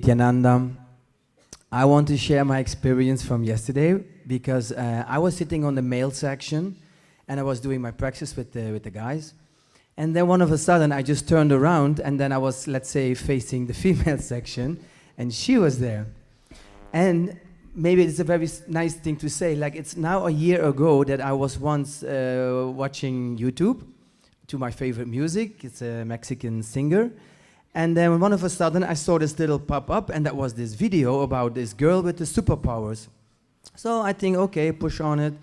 Nithyananda. I want to share my experience from yesterday because I was sitting on the male section and I was doing my practice with the guys. And then all of a sudden I just turned around and then I was, let's say, facing the female section and she was there. And maybe it's a very nice thing to say, like it's now a year ago that I was once watching YouTube to my favorite music. It's a Mexican singer. And then all of a sudden I saw this little pop up and that was this video about this girl with the superpowers. So I think, okay, pushed on it,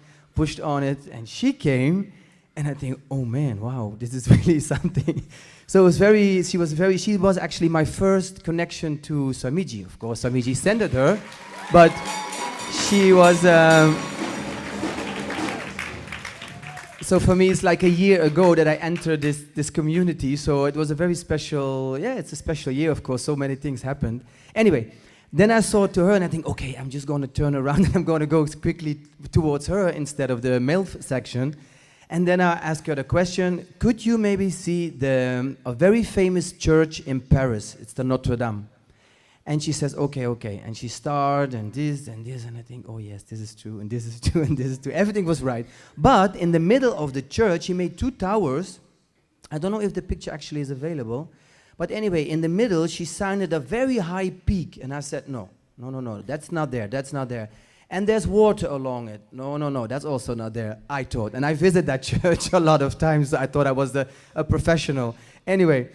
and she came and I think, oh man, wow, this is really something. So it was she was actually my first connection to Swamiji. Of course, Swamiji sent her, but she was, so for me, it's like a year ago that I entered this community, so it was a very special, it's a special year, of course, so many things happened. Anyway, then I saw to her and I think, okay, I'm just going to turn around and I'm going to go quickly towards her instead of the male section. And then I asked her the question, could you maybe see a very famous church in Paris? It's the Notre Dame. And she says, okay. And she started and this, and I think, oh yes, this is true, and this is true, and this is true. Everything was right. But in the middle of the church, she made 2 towers. I don't know if the picture actually is available. But anyway, in the middle, she sounded a very high peak. And I said, no, that's not there. And there's water along it. No, that's also not there, I thought. And I visited that church a lot of times. So I thought I was a professional. Anyway.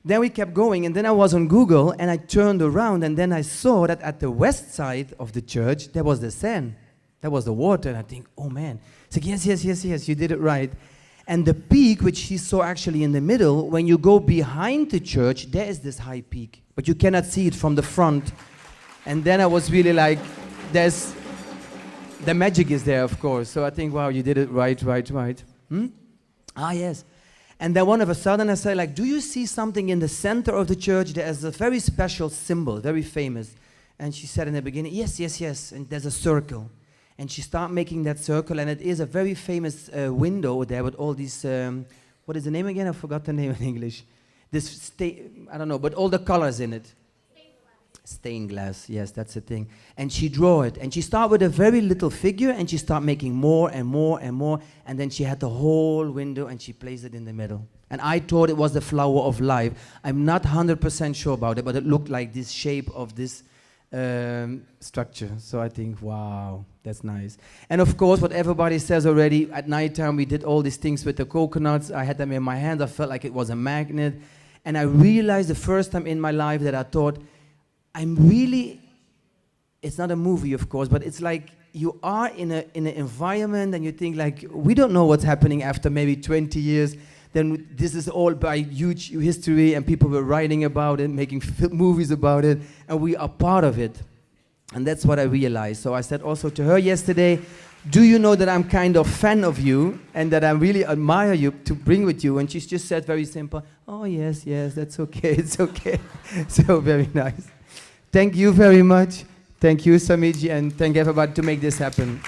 Then we kept going, and then I was on Google, and I turned around, and then I saw that at the west side of the church, there was the sand. There was the water, and I think, oh man. It's like, yes, you did it right. And the peak, which she saw actually in the middle, when you go behind the church, there is this high peak. But you cannot see it from the front. And then I was really like, the magic is there, of course. So I think, wow, you did it right. Ah, yes. And then all of a sudden I said, like, do you see something in the center of the church? There's a very special symbol, very famous. And she said in the beginning, yes. And there's a circle. And she started making that circle, and it is a very famous window there with all these, what is the name again? I forgot the name in English. I don't know, but all the colors in it. Stained glass, yes, that's the thing. And she drew it, and she started with a very little figure, and she started making more and more, and then she had the whole window, and she placed it in the middle. And I thought it was the flower of life. I'm not 100% sure about it, but it looked like this shape of this structure. So I think, wow, that's nice. And of course, what everybody says already, at nighttime we did all these things with the coconuts. I had them in my hands. I felt like it was a magnet. And I realized the first time in my life that I thought, it's not a movie, of course, but it's like you are in an environment and you think like, we don't know what's happening after maybe 20 years. Then this is all by huge history and people were writing about it, making movies about it, and we are part of it. And that's what I realized. So I said also to her yesterday, do you know that I'm kind of fan of you and that I really admire you to bring with you? And she just said very simple, oh yes, that's okay, it's okay. So very nice. Thank you very much. Thank you, Swamiji, and thank everybody to make this happen.